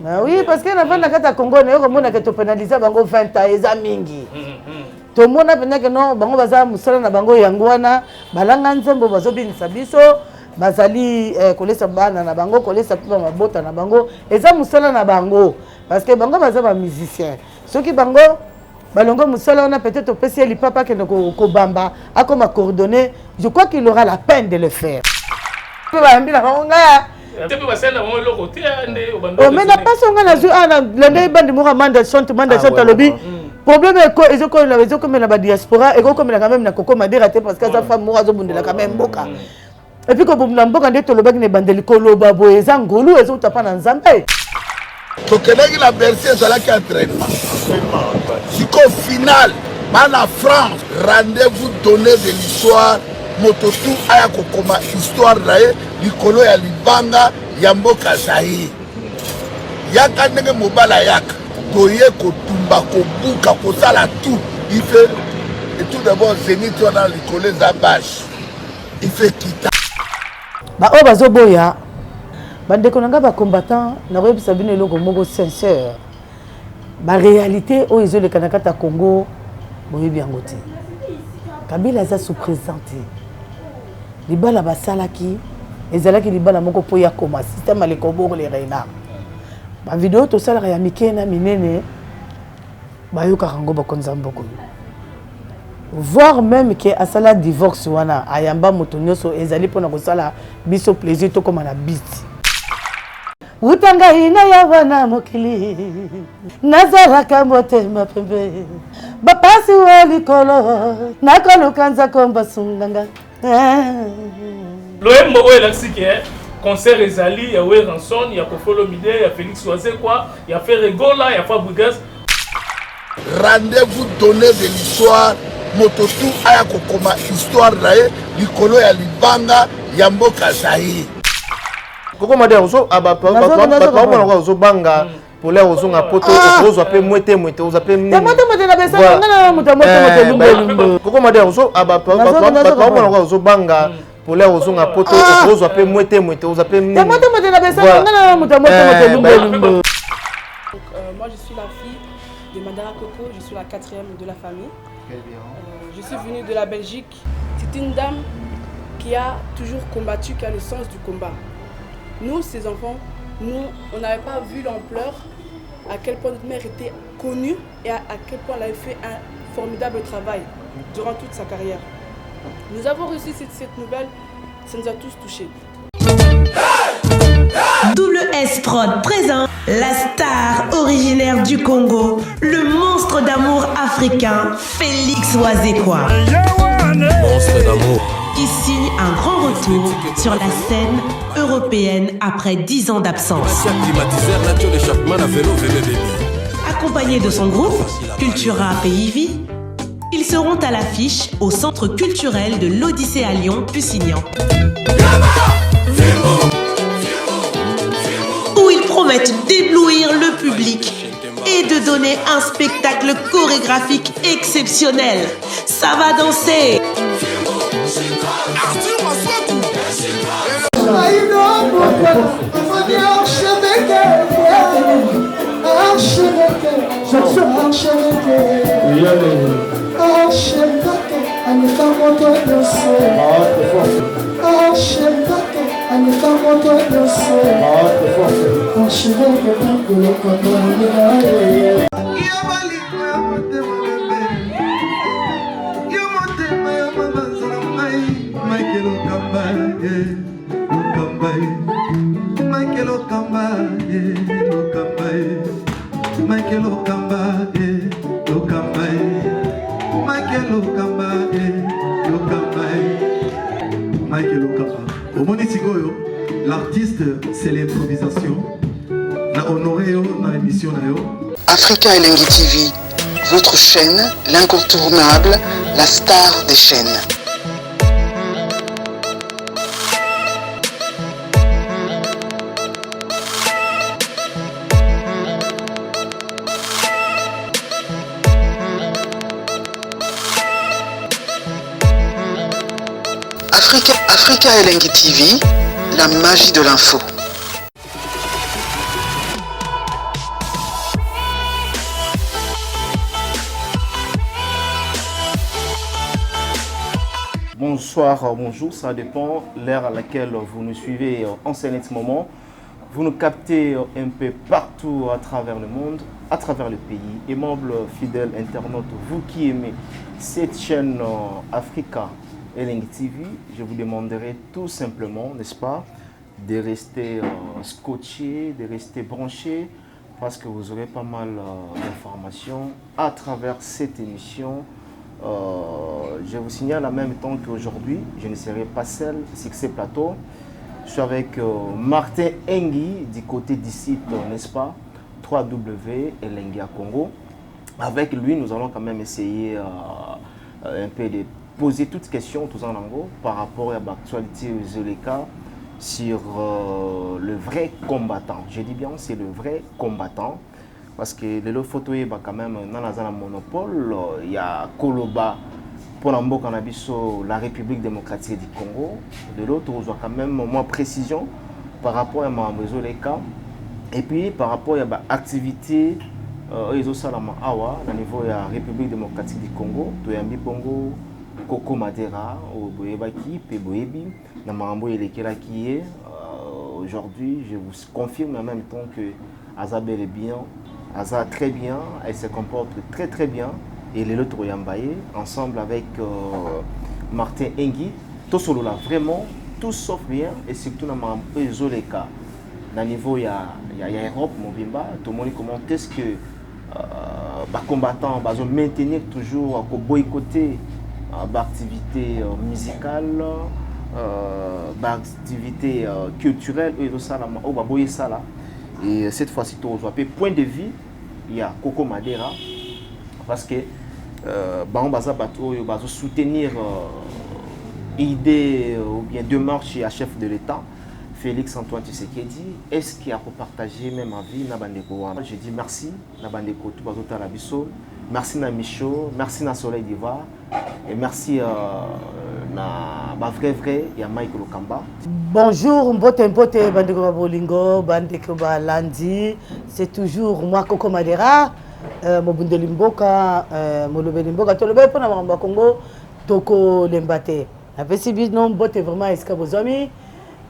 Ah oui, parce que avant la Congo, on a pénalisé 20 ans et mingi. Tout le monde a pensé que non, bango baza musala na bango yangwana, balanga nzembo bazobinisa biso, bazali kolesa bana na bango, kolesa pipa mabota na bango, eza musala na bango parce que bango baza ba musicien. Ceux qui bango balongo musala on a peut-être opesi li papa que ko bamba, a comme coordonner, je crois qu'il aura la peine de le faire. Mais n'a pas son gars là, l'année bande moura manda chante lobby. Problème est que ils ont comme la diaspora et comme la quand même na koko madira parce que sa femme moura zo bundela quand même boka. Et puis comme na mboka ndeto lobaki ne bandeli koloba boyeza ngolu ezo tapa na nzambe. Donc la version c'est là qui entraînement. Jusqu'au final, la France, rendez-vous donné de l'histoire. Mototu aya kokoma histoire nae likolo ya libanga ya mboka Zaïre. Yaka ndenge mobala yaka toye kotumba kobuka kosala tout. Il fait et tout d'abord Zénith dans likolo za bâche. Il fait kita. Ba o bazoboya. Bande konanga ba combattant na rebisa bino eloko moko sincère. Ba réalité o izo le kanakata Congo boyebi yango te. Kabila za sous-présenté. Libala basalaki ezalaki libala moko po ya koma système ale koboko le reina ba vidéo to sala ya mikena minene ba yoka rango ba konza mboko voir même que asala divorce wana ayamba moto nyoso ezali pona ko sala biso plaisir to koma na beat utanga ina ya wana mokili nazala kamote mapembe ba pasi wali kolo nakolo kanza komba sunganga. L'OM est là, c'est concert Ezali, il y a Oué Ranson, il y a Kofolo Mide, il y a Félix Oazé, quoi, il y a Ferregola, il y a Fabregas. Rendez-vous donné de l'histoire, Mototu aya kokoma histoire nae, likolo ya libanga ya mboka Zaïre. Koko made ozo abapa ozo banga pour les ozo na poto ozo apé moité ozo apé moté na besa ngana moté lumbe koko made ozo abapa ozo banga pour les ozo na poto ozo apé moité ozo apé moté na besa ngana moté lumbe. Moi je suis la fille de Mandara Coco, je suis la 4e de la famille. Je suis venue de la Belgique. C'est une dame qui a toujours combattu, qui a le sens du combat. Nous, ces enfants, on n'avait pas vu l'ampleur, à quel point notre mère était connue et à quel point elle avait fait un formidable travail durant toute sa carrière. Nous avons reçu cette nouvelle, ça nous a tous touchés. Double S Prod présente la star originaire du Congo, le monstre d'amour africain, Félix Oazekwa. Monstre d'amour. Qui signe un grand retour sur la scène européenne après 10 ans d'absence. Accompagné de son groupe, Cultura Pays-Vie, ils seront à l'affiche au Centre culturel de l'Odyssée à Lyon-Pussignan. Où ils promettent d'éblouir le public et de donner un spectacle chorégraphique exceptionnel. Ça va danser. L'artiste, c'est l'improvisation. Na honoré dans l'émission. Africa Elengi TV, votre chaîne, l'incontournable, la star des chaînes. Africa Elengi TV, la magie de l'info. bonsoir, bonjour, ça dépend l'heure à laquelle vous nous suivez en ce moment. Vous nous captez un peu partout à travers le monde, à travers le pays. Aimables fidèles internautes, vous qui aimez cette chaîne Africa Elengi TV, je vous demanderai tout simplement, n'est-ce pas, de rester scotché, de rester branché, parce que vous aurez pas mal d'informations à travers cette émission. Je vous signale en même temps qu'aujourd'hui, je ne serai pas seul sur ce plateau. Je suis avec Martin Engi du côté du site, n'est-ce pas, www.elengia Congo. Avec lui, nous allons quand même essayer un peu de poser toutes questions tous en anglais par rapport à l'actualité Zoleka sur le vrai combattant. Je dis bien, c'est le vrai combattant. Parce que les photos, il y a quand même dans un monopole, il y a Koloba pour la République démocratique du Congo. De l'autre, on a quand même moins précision par rapport à Zoleka. Et puis par rapport à l'activité, ils ont ça au niveau de la République démocratique du Congo, Toyambi Pongo, Koko Madera, Boyebaki, Peboyebi, Namambo Elekela qui est. Aujourd'hui, je vous confirme en même temps que Azabel est bien. Aza très bien, elle se comporte très très bien. Et les autres Yambaye, ensemble avec Martin Engi, tout solo là, vraiment, tout sauf bien. Et surtout dans les Zoleka, dans le niveau, il y a Europe, Mobimba, tout le monde comment est-ce que les combattants vont maintenir toujours à boycotter l'activité musicale, l'activité culturelle, et tout ça, là. Et cette fois-ci, tu as point de vue, il y a Koko Madera, parce que on va soutenir l'idée ou bien démarche à chef de l'État, Félix Antoine Tshisekedi. Est-ce qu'il a partagé même ma vie? Je dis merci, merci na Michaud, merci na Soleil d'Ivoire, et merci na vrai il y a Mike Lokamba. Bonjour, mbote bandeko babolingo, bandeko balandi, c'est toujours moi Koko Madera, mobundeli mboka, molobeli mboka, tolobe pona mamba Congo, toko lembate. Apesi bino mbote vraiment eska bozami.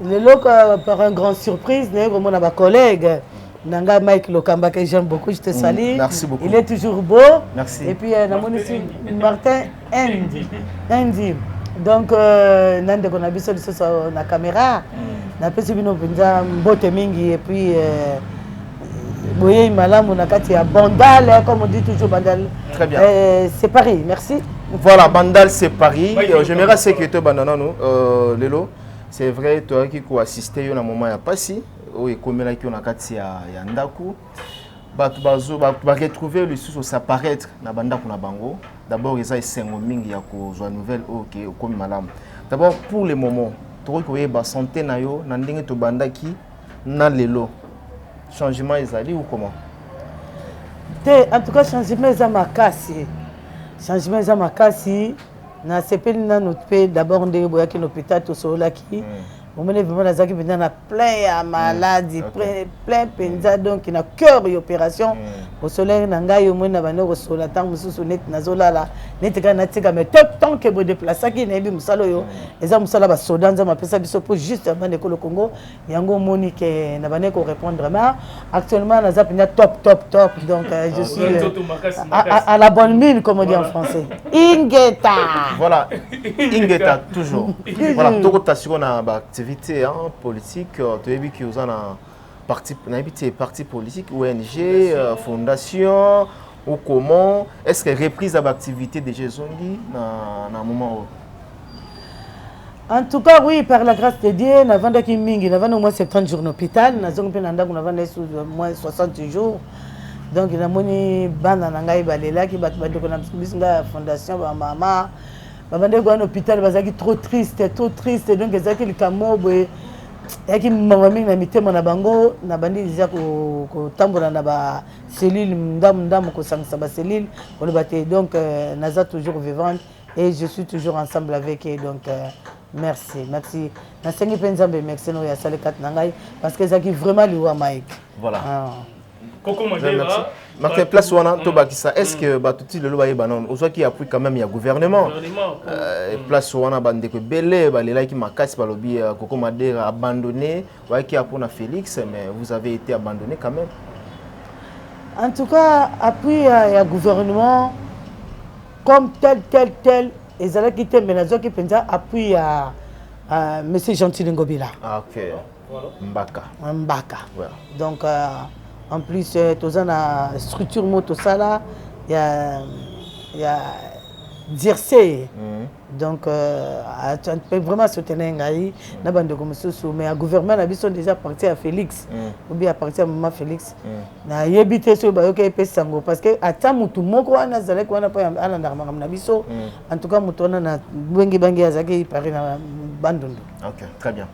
Le loc par une grande surprise, vraiment ma collègue. Nanga Mike Lokamba que j'aime beaucoup, je te salue. Merci beaucoup. Il est toujours beau. Merci. Et puis Martin Endi. Donc nande qu'on a vu sur la caméra. Na pesi bino penza mbote mingi et puis boye malamu na kati ya Bandal comme on dit toujours Bandal. Très bien. C'est Paris, merci. Voilà, Bandal c'est Paris. J'aimerais sécurité bandana nous Lelo. C'est vrai toi qui co assister à un moment ya passé. Et comme là qui on a kati ya ndaku ba retrouver le sous s'apparaître na banda kuna bango d'abord ils a sengo mingi ya ko joie nouvelle OK comme malam d'abord pour le moment to ko yeba santé na yo na ndenge to banda ki na lelo changement ezali ou comment en tout cas changement za makasi na sepeli na notre pays d'abord ndenge boya ki l'hôpital to sola ki on est vraiment dans zaki plein à maladie plein penza donc il a cœur et opération au soleil nanga yo mona bana ko sola tant mususu net nazola la net kana tika mais tant que bo déplacer ki na bi musalo yo eza musala ba soda nza mapesa biso pour juste bana ko le Congo yango moni que na bana ko répondre mais actuellement na zapina top donc je suis à la bonne mine comme on dit en français Ingeta voilà Ingeta toujours voilà tout rotation na activité politique, tu as vu qu'il y a un parti politique, ONG, fondation, ou comment est-ce que reprise de l'activité de Jésus-Christ dans un moment où... En tout cas, oui, par la grâce de Dieu, nous avons au moins 70 jours d'hôpital, nous avons moins 60 jours. Donc, nous avons une bande qui a fondation, maman. Babande ko un hôpital bazaki trop triste donc ezaki likamo boye yaki mama mingi na mitema na bango na bandi déjà ko tambola na ba cellule ndam ko sangisa ba cellule ko le baté donc naza toujours vivante et je suis toujours ensemble avec eux donc merci na sengi penza be merci no ya sale kat nangai parce que ezaki vraiment liwa Mike voilà Coco Madera. Martin Place Wana Tobakisa, est-ce que Batouti le Lobaye Banon, aux qui appuie quand même, il y a gouvernement. Place Wana Bandeko Belé, Balela qui m'a cassé par le biais, Coco Madera abandonné, qui a pour Félix, mais vous avez été abandonné quand même. En tout cas, appui à gouvernement, comme tel, et ça qui était menaçant qui pensait appui à M. Gentil Ngobila. Ah, ok. Mbaka. Ouais. Donc, en plus, tout ça, la structure moto, ça là, il y a Dircé. Donc, on peut vraiment soutenir Ngaï, mais le gouvernement a déjà parti à Félix, ou bien à partir à Maman Félix. Na yebité sur Bayoke Sango parce que à temps tout moko ana zalé ko ana pa ana ndarama na biso en tout cas mutona na bengi bangi azaki pari na bandundu. OK, très bien.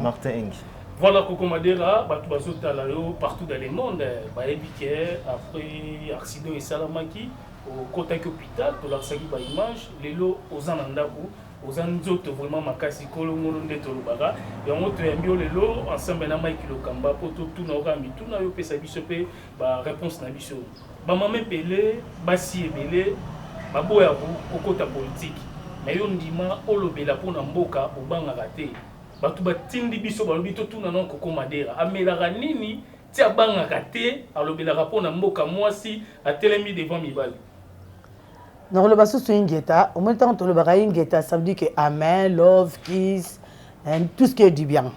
Martin Eng. Voilà Coco Madera, partout dans le monde, après accident et salamaki au côté hôpital, pour leur sagui image, les lots aux anandaku, aux anzotes vraiment makasi kolongono de tolubara, et on te mis les lots ensemble na Mike Lokamba pour tout n'aura mis tout n'a eu pesa bisope, réponse na biso. Maman pelé, basi ebele, baboya au côté politique, mais on dit ma olobela pour na mboka au banga raté. Batu batindi biso balobi to tuna non Coco Madera amelaka nini ti abangaka te alobelaka mpona mboka mwasi atelemi devant mibali. Non, le basso sur Ingeta, au même temps que le baraï Ingeta, ça veut dire que amen, love, kiss, tout ce qui est du bien.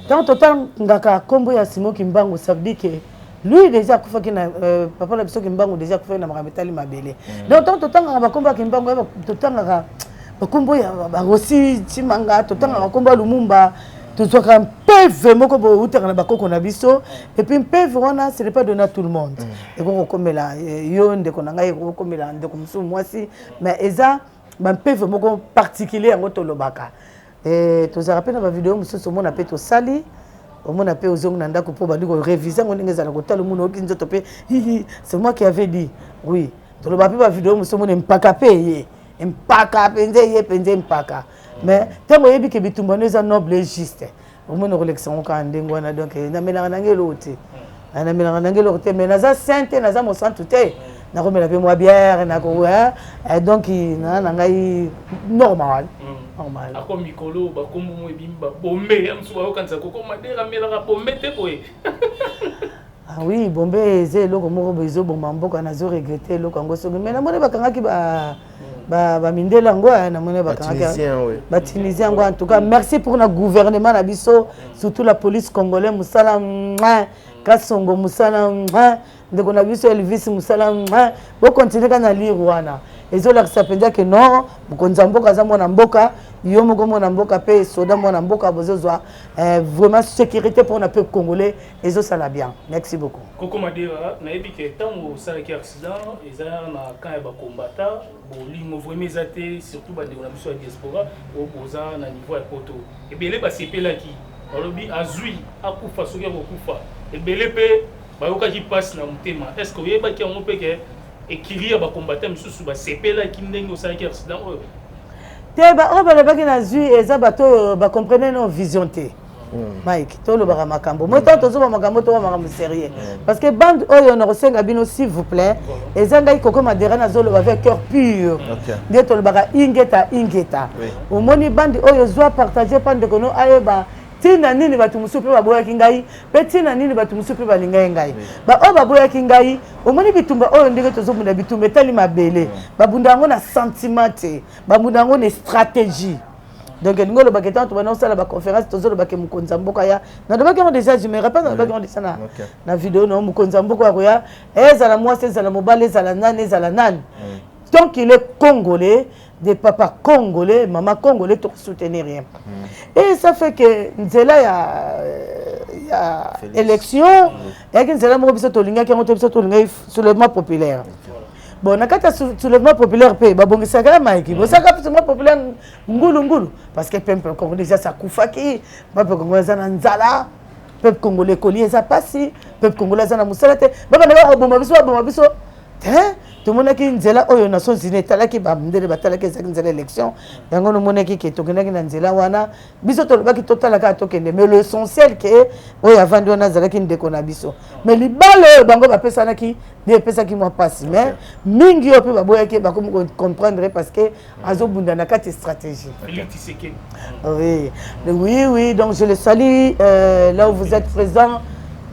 Dans total, ngaka kombo ya Simo Kimbangu, ça veut dire que lui déjà kufa kina papa la biso Kimbangu déjà kufa na marametali mabele. Donc total ngaka kombo Kimbangu total ngaka bakombo ya barosi chimanga total ngaka kombo Lumumba. Tout ce qu'on peut vraiment comme na biso et puis peut vraiment ce n'est pas donné à tout le monde et comme là yo ndeko na ngai comme là ndeko musu mwasi mais eza ba peut vraiment particulier en tolobaka et tu te rappelles la vidéo musu so mona pe to sali au mona pe ozong na ndako po ba ndiko réviser ngoni ngeza na kotala muno okinzo to pe c'est moi qui avait dit oui to lo ba pe ba vidéo musu mona mpaka pe ye mpaka penze ye penze mpaka. Mais tant que yebi ke bitumba neza noble et juste au moins nos élections quand ndengwana donc na melanga ngelo te na melanga ngelo te mais naza sainte naza mo santé te na ko mela pe moi bière na ko donc na ngai normal ako mikolo ba kombo mo ebimba bombe amsu ba okanza Coco Madera melanga bombe te koe. Ah oui bombe ze loko moko bezo bomba mboka na zo regretter loko ngoso mais na mone bakanga ki ba mindela ngo na mone bakanga ba Tunisien ngo en tout cas merci pour notre gouvernement na biso surtout la police congolaise musala kasongo musala ndeko na biso Elvis musala bo continuer kana lire wana ezola que ça peut dire que non mukonza mboka za mona mboka yo moko mona mboka pe soda mona mboka bozozwa vraiment sécurité pour le peuple congolais ezo ça la bien merci beaucoup. Coco Madera na ebi ke tango sala ki accident ezala na quand ba combattant bolingo vraiment ezate surtout ba ndeko na biso ya diaspora o boza na niveau ya poto ebele ba sepelaki olobi azui akufa soki akufa ebele pe ba yokaki passe na mutema est-ce que oyeba ki on peut que écrire ba combattant misusu ba sepelaki ndenge osala ki accident oyo te ba o ba le baki na zui eza bato ba comprendre nos vision te Mike to lo ba makambo mo to zo ba makambo to ba makambo sérieux parce que bande oyo na rosenga bino s'il vous plaît ezanga Coco Madera na zo lo avec cœur pur de to lo ba ingeta au moni bande oyo zo partager pande kono ayeba tina nini batu musupe baboya kingai pe tina nini batu musupe balinga ngai ba o baboya kingai omoni bitumba oyo ndenge tozomuna bitumba tali mabele babunda ngo na sentiment babunda ngo na stratégie donc ngolo baketan to bana osala ba conférence tozolo bake mukonza mboka ya na dobaki on déjà je me rappelle na baki on dit ça na vidéo no mukonza mboka ya ezala moi ezala mobale ezala nani donc il est congolais des papas congolais, maman congolais, tout soutenir rien. Et ça fait que Nzela y a élection, et que Nzela m'a dit que soulèvement populaire. Bon, na kata soulèvement populaire pe, ba bongi sakala maiki, bo sakala soulèvement populaire ngulu parce que peuple congolais ça kufaki, peuple congolais ça nzala, peuple congolais koli ça passi, peuple congolais ça na musalate, ba na ba bomba biso tout le monde qui nzela oyo Nations Unies talaki ba ndele batalaki ezaki nzela élection yango no monaki ke tokenaki na nzela wana biso to baki totalaka tokende mais l'essentiel que oyo avandi wana zalaki ndeko na biso mais libalo bango bapesanaki ne pesaki moi passe mais mingi yo pe baboyaki ba comprendre parce que azobunda na kati stratégie. Oui, donc je le salue là où vous êtes présent.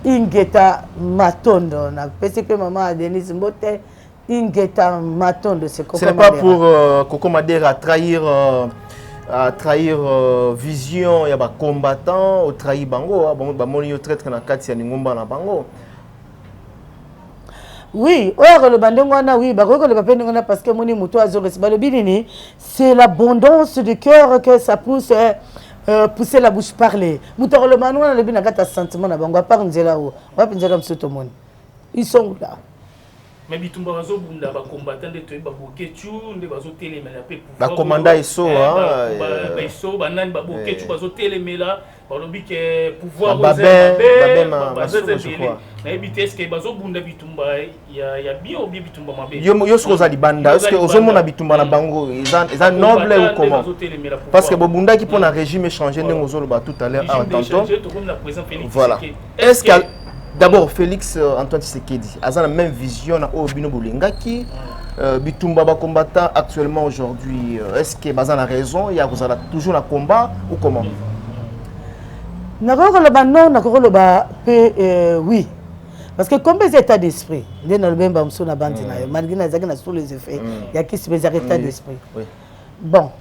Ingeta Matondo na PCP maman Denise Mbote. Ingeta Matondo, c'est Coco. Ce n'est pas pour Coco Madera trahir vision ya ba combattant au trahir bango ba moni yo traître na kati ya ningomba na bango. Oui, le bandengwana oui, ba ko le papendengwana parce que moni muto azoresi ba le binini, c'est l'abondance de cœur que ça pousse pousser la bouche parler. Muto le manwana le binakata sentiment na bango par nzela o. Wa pinzela msoto moni. Ils sont là. Mais bitumba bazo bunda ba combattant de to ba bokechu nde bazo telemela pe pouvoir ba commanda iso ba iso ba nani ba bokechu bazo telemela ba lobi ke pouvoir ba je crois na ebite est-ce que bazo bunda bitumba ya bio bitumba mabe yo soko za libanda est-ce que ozomona bitumba na bango ils noble ou comment parce que bobunda qui pour un régime changer ndenge ozolo ba tout à l'heure tantôt voilà est-ce que d'abord, Félix Antoine Tshisekedi a la même vision au Bino Boulingaki. Bitumba ba combattant actuellement aujourd'hui. Est-ce que Bazan a raison? Il y a toujours un combat ou comment? Oui. Parce que comme les états d'esprit, il y a malgré les effets, il y a qui se fait état d'esprit. Bon.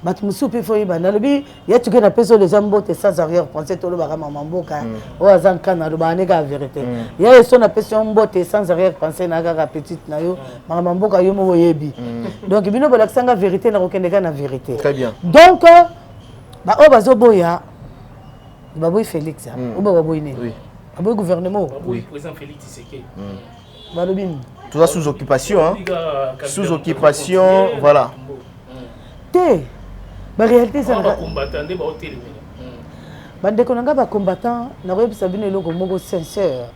Matmusu pe foyi ba nalobi ya tuke na peso les ambote sans arrière pensée to lo ba mama mboka o azan kana lo ba neka vérité ya eso na peso mbote sans arrière pensée na ga petite na yo mama mboka yo mo yebi donc bino ba laksanga vérité na kokendeka na vérité très bien donc ba o bazo boya ba boy Félix o ba boy né oui ba boy gouvernement oui président Félix Tshisekedi ba lobin tout ça sous occupation hein sous occupation voilà la réalité c'est ba combattant de ba hôtel bande konanga ba combattant na ko bisa bino eloko moko sincère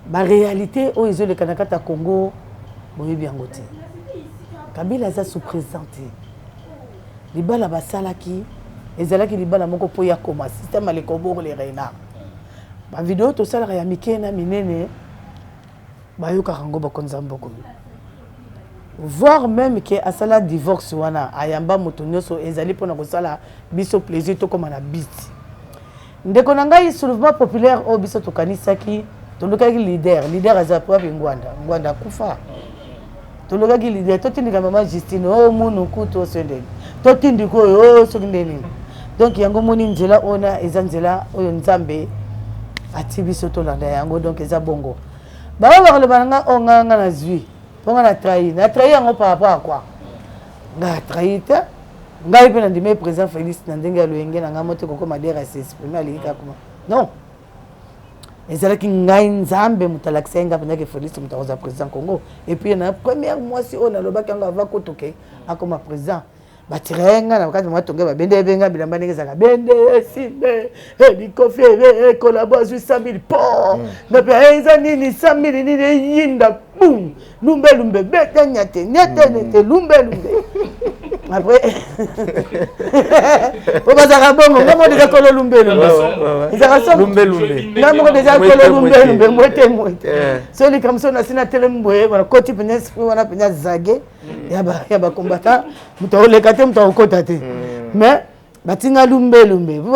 ba réalité o izo le kanakata Congo boye bien ngoti Kabila za sous présenté libala basalaki ezalaki libala moko po ya koma système ale koboko les reina ba vidéo to sala ya mikena minene ba yoka rango ba konza mboko voir même que à sala divorce wana ayamba motonyoso ezali pona ko sala biso plaisir to comme na bit ndeko na ngai soulèvement populaire o biso to kanisaki to lokaki leader azapo ngwanda kufa to lokaki leader to tindika mama Justine o munu kuto sende to tindiko o sokindeni donc yango moni nzela ona ezanzela oyo nzambe ati biso to landa yango donc eza bongo ba ba le bananga onga na zui on a trahi en par rapport à quoi? On a trahi. On a eu le président Félix Nandenge Aloenge, on a monté comme Madera s'est exprimé à l'État. Non. Et c'est là qu'il y a une zambe, on a l'accès à Félix, on a président Congo. Et puis, la première mois, si on a le bac, on va côté comme président. Batirenga na wakati mwatonge ba bende benga bilamba ndenge zaka bende simbe di kofi collabo 800,000 po na pe eza nini 100,000 nini yinda boum lumbe beta nyate lumbe après on va zaka bongo ngamo déjà kolo lumbe ezaka lumbe ngamo déjà kolo lumbe mwete soli comme ça na sina telemboye wana koti penes wana penya zage ya ba combattant mutole kate mutokota te mais batinga lumbe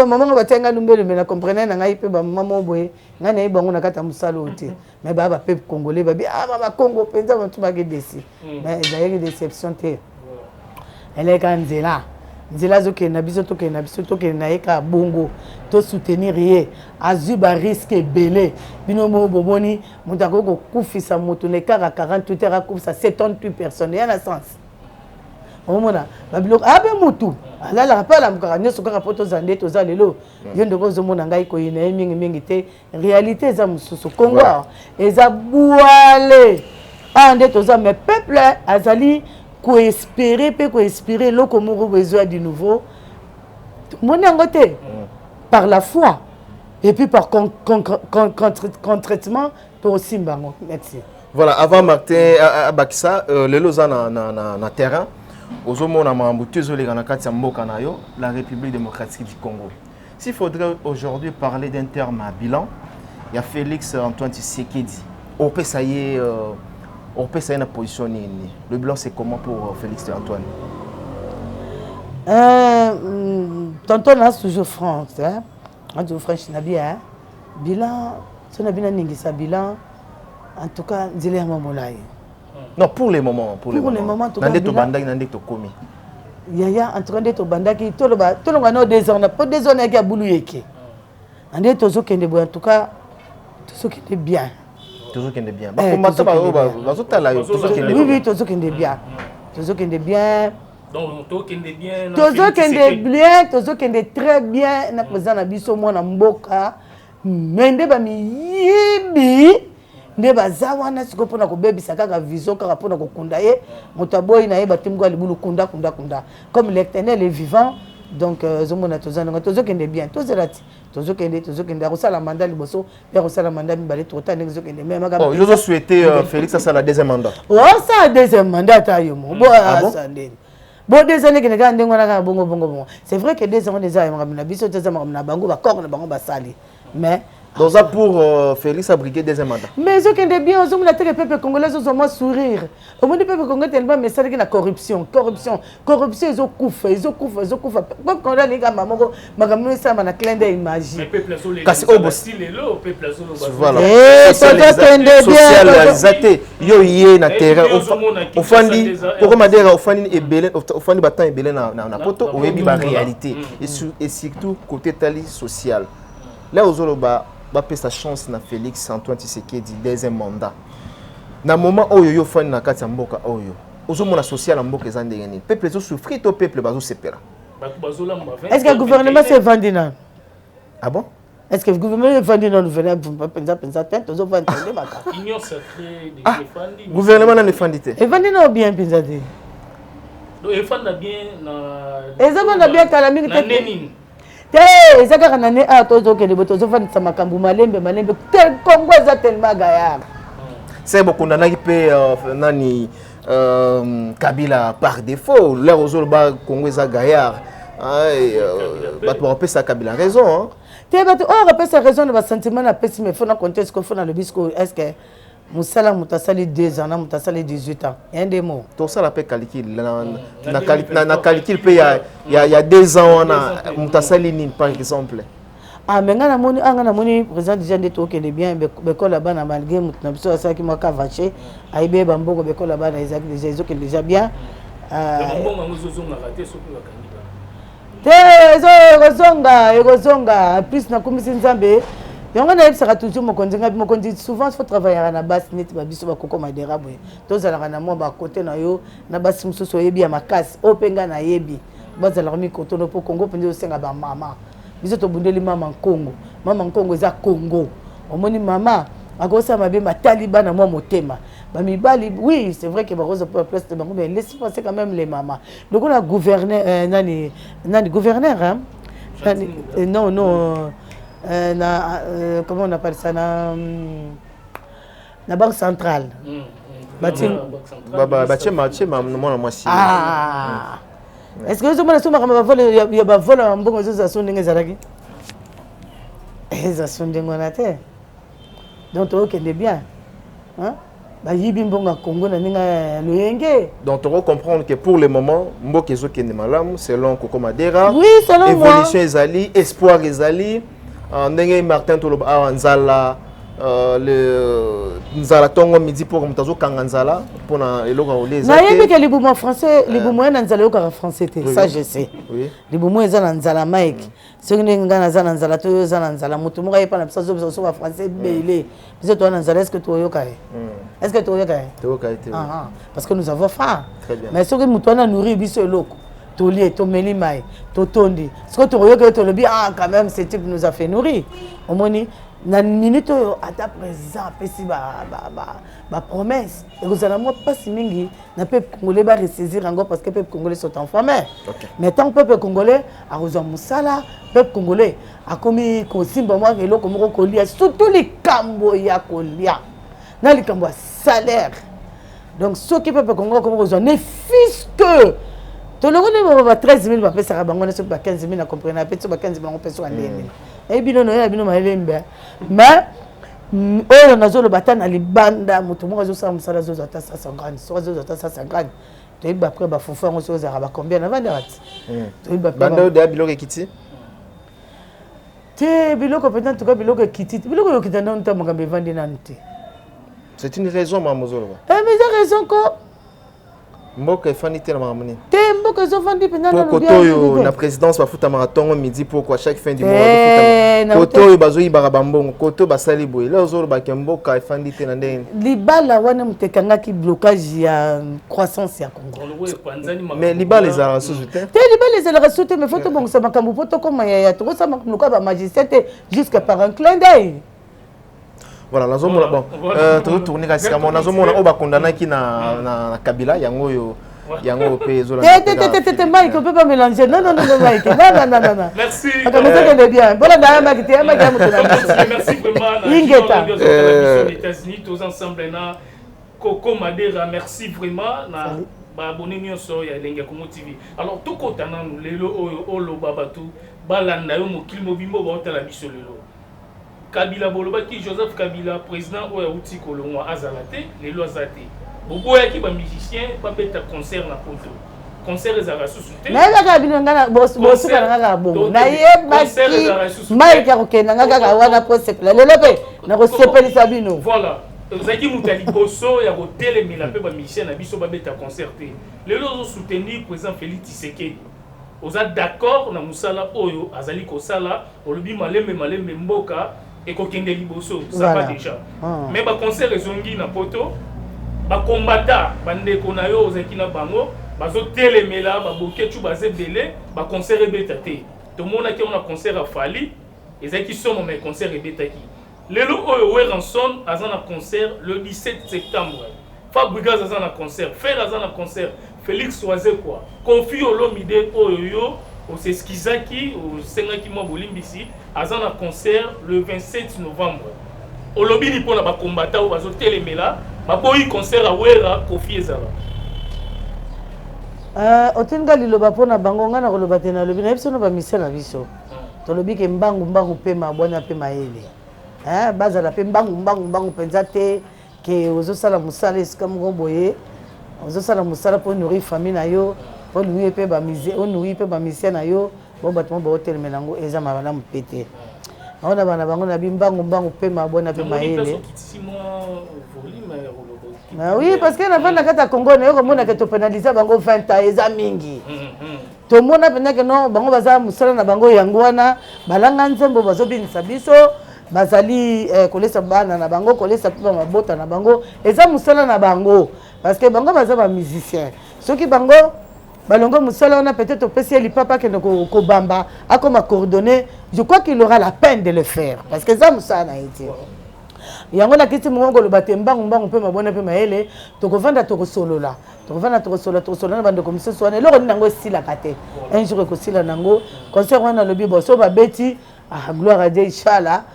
maman batinga lumbe na comprendre na ngai pe ba maman boye ngana ibango na kata musalo te mais ba peuple congolais ba ba Congo penza bantu ba ke desi mais il y a une déception te elle est kanzela nzela zoke na biso to ke na eka bongo to soutenir ye azuba risque belé bino mo bomoni mutako ko kufisa moto ne kara 48 heures kufisa 78 personnes ya na sens omona babiloko abe mutu alala rapala mukara nyoso kaka poto zande to za lelo yendo kozo mona ngai ko yina mingi te réalité za mususu Congo eza buale ande to za mais peuple azali ko espérer loko moko besoin du nouveau monango te par la foi et puis par contre-traitement to simbango merci Voilà, avant Martin à Bakissa, les Lausanne na terrain, aux hommes on a la République démocratique du Congo. S'il faudrait aujourd'hui parler d'un terme à bilan, il y a Félix Antoine Tshisekedi. On peut ça y est, une position. Le bilan c'est comment pour Félix Antoine? Tonton là toujours franc, hein. Toujours franc, je n'ai bien. Bilan, si on a bien négocié bilan, en tout cas, je l'ai mamolaï. Non, pour les moments, pour les moments. En tout cas, il y a en tout cas des banda qui tout le monde a des zones, pas des zones qui a boulou yeke. En des tozo qui en tout cas, tout ce qui est bien. Tout ce qui est bien. Oui, tout ce qui est bien. Tout ce qui est bien. Donc, tout ce qui est bien. Tout ce qui est bien, tout ce qui est très bien. Na présent na biso mo na mboka. Mende ba mi yibi. Nde bazawana siko pona ko bebisa kaka vision kaka pona ko kunda ye. Motaboy na ye batimgo libulu kunda. Comme l'Éternel est vivant. Donc, zomona tozana tozo kende bien. Tozerati. Tozo kende rosala mandat liboso, ya rosala mandat mibale tota nezo kende même aga. Oh, je souhaiter Félix ça la deuxième mandat. Oh, ça deuxième mandat ta yo mo. Bo asande. Bon des années que ne ga ndengo na bongo. C'est vrai que des années déjà na biso teza na bango ba corps na bango ba sali. Mais donc ça pour Félix a brigué deuxième mandat. Mais ce qui est bien, aux hommes la télé peuple congolais ont moins sourire. Au monde du peuple congolais tellement mais ça la corruption, ils ont couvert. Comme quand on a les gars maman maman ça m'a clin d'œil magie. Mais peuple azul les peuple azul voilà. Social yo yé na terrain au fandi pour madera au fandi batan ebele na poto au yebi ba réalité et surtout côté tali social. Là aux oloba va sa chance na Félix Antoine Tshisekedi deuxième mandat. Na moment où yo fani na kati mboka oyo. Ozomona social mboka ezandengeni. Peuple zo souffrir to peuple bazo sepera. Est-ce que le gouvernement s'est vendu là? Ah bon? Est-ce que le gouvernement est vendu dans le gouvernement pensa tête aux autres vendu baka. Union sacrée de défendre. Gouvernement na defendite. Et vendu na bien pensa te. Donc il faut bien na. Ezaba na bien kala mingi te. Ezaka na ne a tozo ke liboto zo fani samakambu malembe tel Congo za tellement gaillard. C'est beaucoup nana qui peut nani Kabila par défaut leur ozolo ba Congo za gaillard. Ba to repère ça Kabila raison hein. Te ba to repère sa raison de ba sentiment na pesi mais faut na contexte ko faut na le bisco est-ce que Moussala Moutasali 2 ans, Moutasali 18 ans. Il y a des mots. Tout ça, la paix calcul. Na calcul, il y a 2 ans, Moutasali, par exemple. Ah, mais on moni président déjà de tout qui est bien, Bekol là-bas, na malgré Moutnabso, ça qui m'a cavaché, Aïbe Bambo, Bekol là-bas, les qui déjà bien. Rozonga, plus na komisi nzambe. Yango na yebisaka toujours mokonzi souvent faut travailler na base net ba biso ba koko madera boye tozala na mo ba côté na yo na base mususu yebi ya makasi openga na yebi bazala mi koto no po Congo pende osenga ba mama biso to bundeli mama Nkongo za Congo omoni mama akosa mabe mataliba na mo motema ba mibali oui c'est vrai que ba rose pour place de bango mais laisse passer quand même les mamas donc on a gouverneur nani gouverneur hein non comment on appelle ça na banque centrale. Est-ce que vous avez volé un bon donc tu bien. Donc, on va comprendre que pour le moment, Mbokezo Kende Malam, selon Koko Madera, oui, selon évolution Ezali, espoir Ezali. Ndenge Martin Toloba Anzala Nzala Tongo midi pour Mutazo Kanganzala pour na eloka olé na yebi que les boumons français les boumons Nzala yoka français ça je sais les boumons Nzala Nzala Mike ce que ngana Nzala Nzala to Nzala mutu mo pas na ça zo français belé biso to Nzala est-ce que to yoka est-ce que to yoka parce que nous avons faim mais ce que mutu na nourrir biso eloko Tolier, Tomeli Mai, Totondi. Ce que tu regardes, tu le dis, ah, quand même, ce type nous a fait nourrir. Au moins, dans une minute, à ta présence, c'est ma promesse. Et vous allez pas si mingi, le peuple congolais va ressaisir encore parce que le peuple congolais sont en famille. Mais tant que le peuple congolais a rejoint Moussala, le peuple congolais a commis Simba, moi, et l'autre, comme Rokolia, surtout les Camboya Kolia. Dans les Camboya salaire. Donc, ceux qui peuvent comprendre comment ils ont ne fils que. Tout le monde a 13 000, on ça 15 000, on comprend, on 15 000, on peut se rendre. Et bien, on a mais, on a le bâton à l'Ibanda, on a ça, ça, ça, 150, ça, 150. Tu es après, il faut faire combien avant de Banda de Biloko Kiti? Biloko peut-être, en tout cas, Biloko Kiti. Biloko Kiti, on a vendu Nanti. C'est une raison, Mamozolo. Mais j'ai raison quoi. Mboka efanité na mamoni. Te mboka zofandi pendant le bien. La présidence va foutre marathon midi pourquoi chaque fin du mois va foutre. Koto bazoyi barabambongo, koto basali boy. Là ozolo ba kemboka efanité na ndenge. Libala wana mutekanga ki blocage ya croissance ya Congo. Mais libala les a sous-souté. Te libala les a sous-souté mais faut to bongo sa makambo poto comme ya to sa makambo ka ba magistrat jusqu'à par un clin d'œil. Voilà, nous avons bon. Tu retournes à Sikamo. Nous avons on va condamner qui na Kabila, yango pe zola. Mike, on peut pas mélanger. Non, Mike. Non. Merci. Attends, bien. Voilà, Mike, tu es merci vraiment. Ingeta. Les États-Unis, tous ensemble na Coco Madera, merci vraiment na ba abonné nyonso ya Lenga Congo TV. Alors tout kotana nous lelo olo babatu balanda yo mokili mobimbo ba otala biso lelo. Kabila Bolobaki, Joseph Kabila, président Outi Kolongwa Azalate, les lois Azate. Beaucoup de musiciens, pas bête concert na poto. Concert les arras sous-souté. Mais Kabila ngana boss ngana bon. Na ye baki Mike Arokena ngaka wana procès. Le lepe na ko sepeli sabino. Voilà. Zaki Moutali Bosso ya hotel mais la pe ba musicien na biso ba bête concerté. Les lois soutenir président Félix Tshisekedi. Vous êtes d'accord na musala oyo azali ko sala, olobi malembe mboka. Et qu'aucun des liboso, ça va déjà. Mais le concert zongi na poto, le combattant, bande konayo ozekina bango, bazo telemela, ba boketu bazé belé, ba concert ebetate. Tout le monde a qui on a concert à Fali, et ça qui sont mes concerts ebetaki. Lelo oyo Ranson azan a concert le 17 septembre. Fabrigas azan a concert, Fer azan a concert, Félix Oisé quoi. Confie Olomide oyo au Seskizaki, au Sengaki Mabolimbisi, à un concert le 27 novembre. Au lobby pour la combattant au Telemela, ma boy concert à Wera, Kofi Ezara. Otenga liloba pona bango ngana koloba tena lobi na biso no ba misela biso. To lobi ke mbangu pe mabwana pe maele. Bazala pe mbangu penza te ke ozo sala musala esika mboye. Ozo sala musala pour nourrir famille na yo. On nous peut pas miser, on nous peut pas miser na yo. Bon bâtiment ba hôtel menango eza mabana mpete. On a bana bango na bimbangu pe mabona pe maele. Oui parce que na bana kata Congo na yo comme on a que to pénaliser bango 20 ans eza mingi. To mona pena que non bango baza musala na bango yangwana balanga nzembo bazo binisa biso bazali kolesa bana na bango kolesa pe mabota na bango eza musala na bango parce que bango baza ba musicien. Ceux qui bango Balongo Moussala, on a peut-être opéré le papa qui est bamba, a comme coordonné. Je crois qu'il aura la peine de le faire. Parce que ça, Moussala a été. Il y a un qui m'a dit que on peut m'abonner à maëlle. Tu revends à ton solo là. Tu revends à ton solo, de commission soignée. Alors, on a aussi la carte. Un jour, aussi la nango. Concert, on a le bibo. So, Betty, ah, gloire à Dieu, Inch'Allah.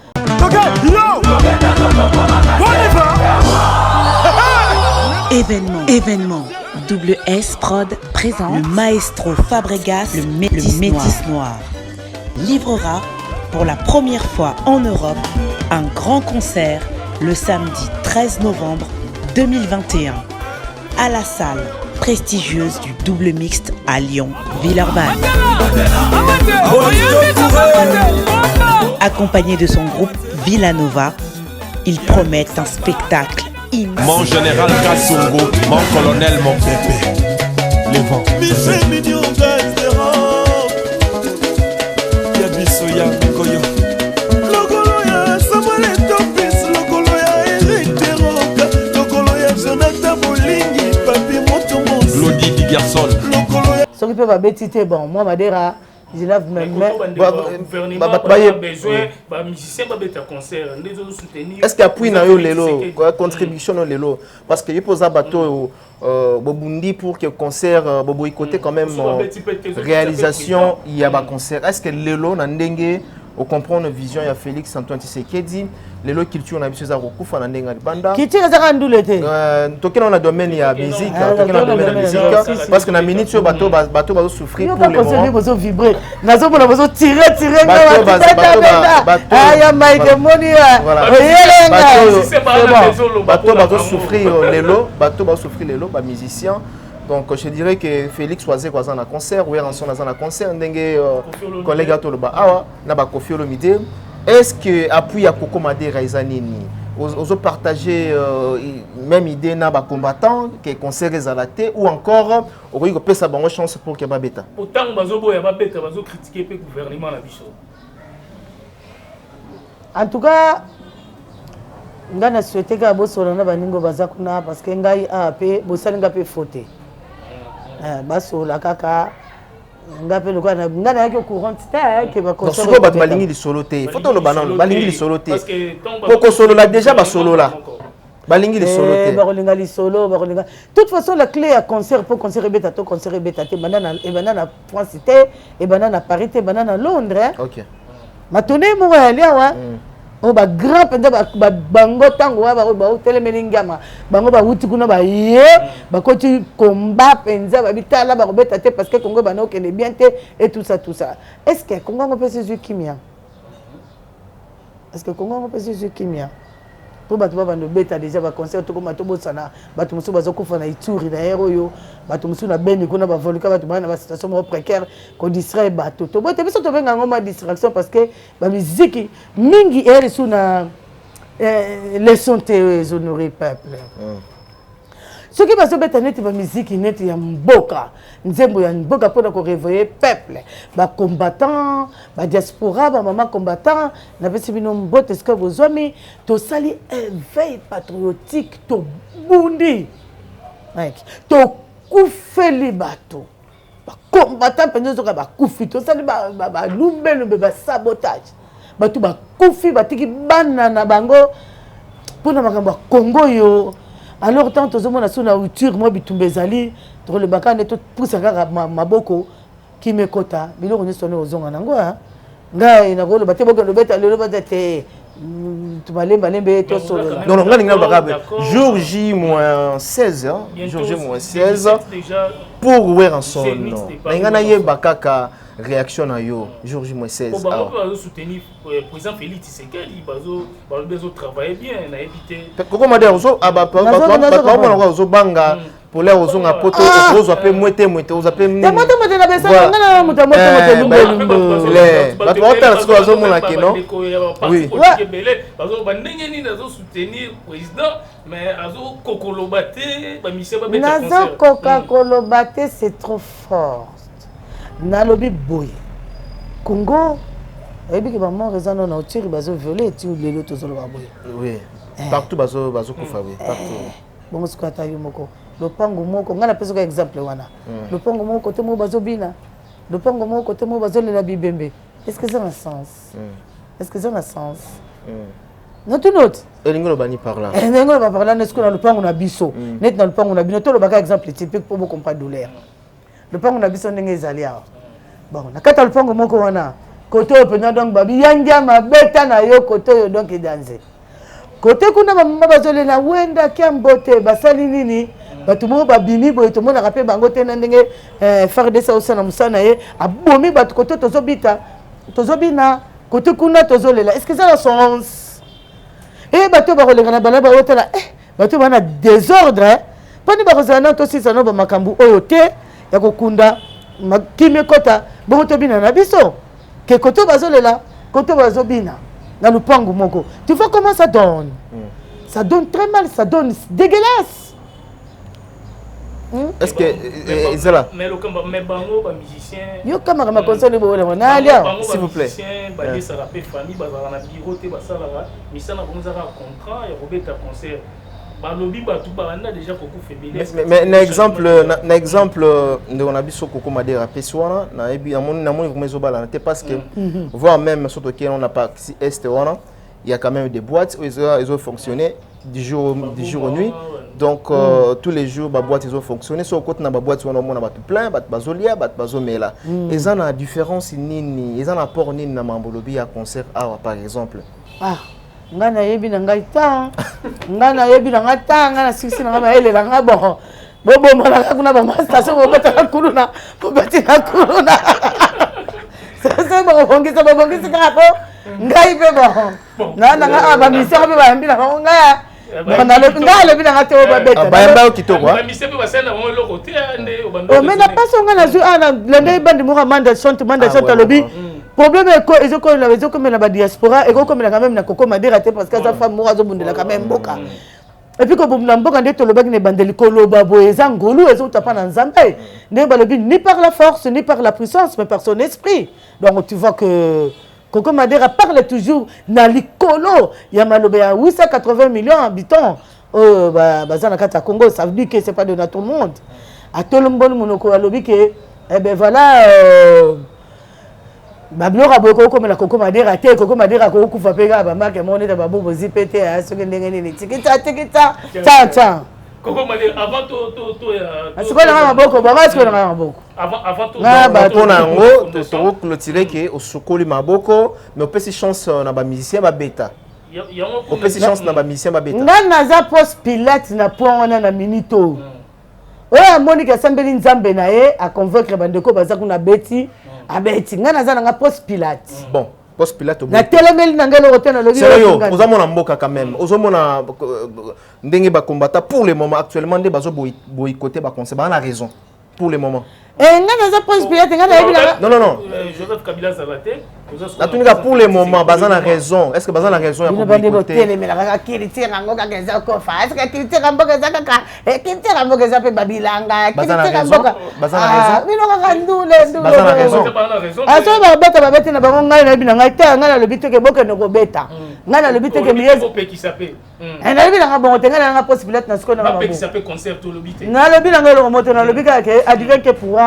Événement. WS Prod présente le maestro Fabregas, le Métis Noir, livrera pour la première fois en Europe un grand concert le samedi 13 novembre 2021 à la salle prestigieuse du Double Mixte à Lyon, Villeurbanne. Accompagné de son groupe Villanova, il promet un spectacle. Mon général Kassongo, mon colonel, mon bébé. Les vents. Lodi di garçon. Ce qui peut pas bêtiter, bon, moi, Madera. Je lave mes mains. Est-ce qu'il y a puis une contribution dans l'élo? Parce que je pose un bateau Bobundi pour que le concert, côté quand même réalisation, il y a un concert. Est-ce que l'élo n'a dengue on comprend une vision il y a Félix Antoine Tshisekedi les lois culture na biso za kokufa na ndenga libanda culture za ndule te tokena na domaine ya musique tokena na domaine ya musique parce que na minute yo bato bazo souffrir pour le moment bazo vibrer nazo bona bazo tirer aya Mike Moni bato bazo souffrir les lots ba musiciens. Donc je dirais que Félix Oazé quoi dans un concert, ou Ranson dans un concert, ndenge collègue à Toloba awa na ba Kofi Olomide. Est-ce que appui à Koko Madé Raizanini os partager même idée na ba combattant que concert ezalaté ou encore au rigo pesa bango chance pour que ba beta. Autant bazo boya ba beta bazo critiquer pe gouvernement na biso. En tout cas ngana souhaité ka bosola na baningo bazakuna parce que ngai AP bosalinga pe faute. Basola kaka ngape lokwa ngana yake courant ta ke ba concert. Donc ba balingi li solo te. Faut le banan balingi li solo te. Poko solo la déjà ba solo la. Balingi li solo te. Ba rolinga li solo, ba rolinga. Toute façon la clé à concert pour concert beta to concert beta te banana et banana France te et banana Paris te banana Londres. OK. Matone mo ya wa. Oh ba grand pende ba bango tango wa ba telemeli ngama bango ba wuti kuna ba ye ba koti combat penza ba bitala ba robeta te parce que Congo ba no kene bien te et tout ça est-ce que Congo on peut se jouer kimia est-ce que Congo on peut se jouer kimia pour ba bando beta déjà ba concert to ko mato bosana ba to musu bazo kufa na ituri na hero yo ba to musu na beni kuna ba volika ba to bana ba situation mo précaire ko distrait ba to bo te biso to benga ngoma distraction parce que ba musique mingi ere suna leçon te honorer peuple ce qui va se mettre net ba musique net ya mboka nzembo ya mboka pour ko réveiller peuple ba combattant ba diaspora ba maman combattant na pesi bino mbote ce que vous avez to sali éveil patriotique to bundi to kufeli bato ba combattant penzo ka ba kufi to sali ba lumbelo ba sabotage bato ba kufi batiki bana na bango pona makambo Congo yo. Alors tant que on a son outure moi bitumbezali to le bakane to poussa kaka maboko ki mekota biloko ni sonné ozonga nango ngai na ko le bate boko le beta le bate tu malemba lembe to solo non ngani ngana bakabe jour J moins 16 jour J moins 16 pour Ranson non ngana yeba kaka réaction à yo jour J moins 16 pour bazo soutenir président Félix Tshisekedi bazo travailler bien na éviter Koko Madé ozo aba ozo banga pour les ozo nga poto ozo apé moité ozo apé moité na besa ngana moité lumbe les ba hôtel so ozo mona kino oui bazo bandenge ni nazo soutenir président mais azo kokolobate ba mission ba beta concert nazo kokolobate c'est trop fort. Nalobi boy Congo et bien que maman raison na otiri bazo violer tu lelo tozolo ba boy oui partout bazo kufa oui partout bon ce que tayo moko le pango moko ngana pesa ko exemple wana le pango moko côté mo bazo bina le pango moko côté mo bazo lela bibembe est-ce que ça a un sens est-ce que ça a un sens non tout note elingolo bani parlant elingolo ba parlant est-ce que dans le pango na biso net dans le pango na bino to le baka exemple typique pour vous comprendre douleur. Le pango na biso ndenge ezalia bon nakata le pango moko wana koto pena donc babi yangia mabeta na yo koto donc edanze kote kuna mama bazole na wenda kia mbote basali nini batu mo babimi boye to mona rapé bango te na ndenge faire de ça au sana musana ye abomi batu koto tozobina kote kuna tozolela est-ce que ça a sens et batu ba kolenga na bana ba hotela batu bana désordre pani ba kozana to sisa no ba makambu oyo te ya kokunda makime kota bongo tobina na biso ke koto bazolela koto bazobina na lupango moko tu vois comment ça donne ça donne très mal ça donne dégueulasse est-ce que Ezala mais le combat mais bango ba musicien yo kama ma conseil bo na nalia s'il vous plaît ba les ça rappelle famille ba na bureau te ba sala ba misana bonza ka contrat ya robeta concert. Mais un exemple on a vu sur Koko Madé rapé soir na ebi na moni comme zo bala parce que voir même surtout que on n'a pas si est il y a quand même des boîtes où ils ont fonctionné du jour aux nuit Donc, tous les jours, ma boîte, ils ont fonctionné. Sur le côté de ma boîte, on a plein, bazolia, bazomela. Ils ont la différence, ils ont un apport ni na mambolobi à concert par exemple. Ah, ngana yebi na ngaita. Ngana yebi na ngata, ngana sisi na ngaba ele na ngabo. Bobo malaka kuna ba station bobo ta kuluna, bobo tina kuluna. Sasa babongisa kako. Ngai pe bo. Na nga ba mission be ba mbi na ngaya. Ngale bina ngate o ba beta. Ba yamba kitoko. Ba mission be ba sena mo lo côté ande o bando. O mais na pas on na zu ana lende bandi mo manda chante lobby. Problème est que ils ont comme la diaspora et comme la quand même na Koko Madera parce que sa femme mo azo bundela quand même boka. Et puis comme na mboka ndeto lobaki ne bandeli koloba boeza ngolu ezo tapa na nzambe. Ne balobi ni par la force ni par la puissance mais par son esprit. Donc tu vois que Koko Madera parle toujours na likolo ya malobe ya 880 millions d'habitants au bazana kata Congo, ça veut dire que c'est pas donné à tout le monde. À tout le monde monoko alobi que eh ben voilà Bablora boko comme la Koko Madera te Koko Madera ko kufa pega ba marque moneta babu bozi pété à ce que ndenge ni tikita ta Koko Madera avant to ya est-ce que na maboko ba est-ce que na maboko avant to ba tona ngo to clôturer que au sokoli maboko mais on peut si chance na ba musicien ba beta on peut si chance na ba musicien ba beta ngana za post pilate na point wana na minito oya Monica Sambeli Nzambe na ye a convaincre bandeko baza kuna beti abeti ngana za nga post pilate bon post pilate na telemeli na ngelo rotena lobi sérieux ozamona mboka quand même ozomona ndenge ba combattant pour le moment actuellement nde bazo boycotter ba conseil ba na raison pour le moment ngana za post pilate ngana yebi non Joseph Kabila Zabate la tunika pour le moment baza na raison est-ce que baza na raison ya ko boycotter telemela ka kiriti nganga keza ko fa est-ce que kiriti ngamba keza kaka kiriti ngamba keza pe babilanga kiriti ngamba baza na raison mino ka ndule baza na raison aso ba beta na bango ngai na yebi na ngai ta ngana le biteke boke no ko beta ngana le biteke miez ko pe ki sape na yebi na bongo te ngana nga post pilate na skona ba pe ki sape concert to lobite na lebi na ngelo moto na lebi ka ke adivin ke pouvoir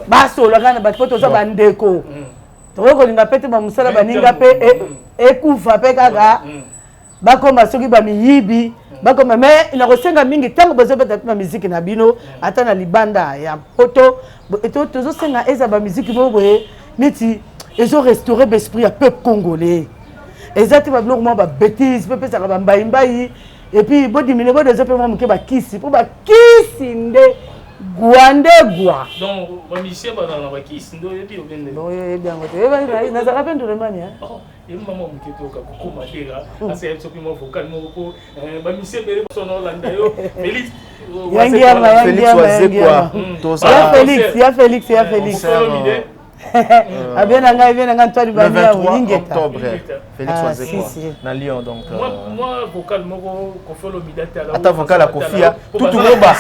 baso la kana ba poto za bandeko toko linga pete ba musala baninga pe ekufa pe kaka bakoma soki ba miyibi bakoma mais ina kosenga mingi tango bazo beta na musique na bino ata na libanda ya poto eto tozo senga eza ba musique boboye neti ezo restaurer l'esprit ya peuple congolais ezati ba blog mo ba bêtise pe pesa ba mbai mbai et puis bo diminuer bo dezo pe mo muke ba kisi po ba kisi nde Guandegua. Donc, on musicien va dans la qui sinon il est bien. Non, il est bien. Il n'a pas de remanie. Et maman qui est au Koko Madera, c'est ce qui m'a vocal mon ba musicien bele son Hollande yo. Félix. Félix, il y a Félix. Ah bien nga toi du bamia octobre Félix Wazekwa na Lyon donc moi vocal moko kofolo midate ala ata vocal a kofia tout roba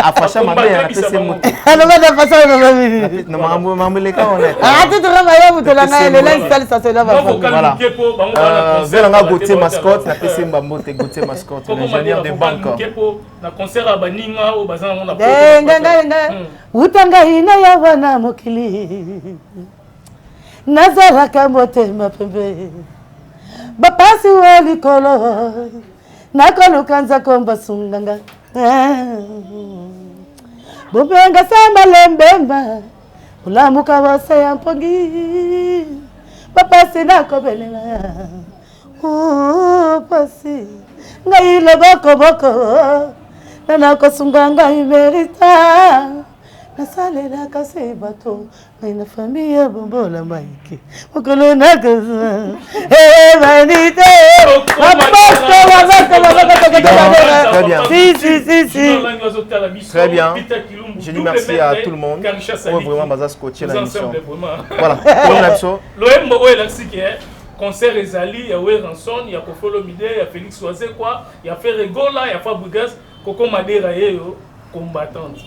afasha mabe na pese moto alors na fasa na mami na mambo le ka honnête tout roba yo mutela nga le la installe ça c'est là voilà vers nga Gauthier mascotte na pese mbambo te Gauthier mascotte l'ingénieur de banque na concert a baninga o bazana na utanga ina ya wana mokili nazalaka motema pembe bapasi wa likolo nakoluka nzako mbasunganga bubenga samba lembemba ulamuka bose ya mpongi bapasi nakobelela pasi ngai loboko nana kosunganga imerita nasalela kasi bato na famille bombola maiki mokolo nakaza vanité très bien je dis merci à tout le monde pour vraiment baza scotché la émission voilà l'OM boy la siki concert ezali ya Ranson ya Kofolo Mide ya Félix Wazekwa ya Ferregola ya Fabregas Koko Madera yeyo combattante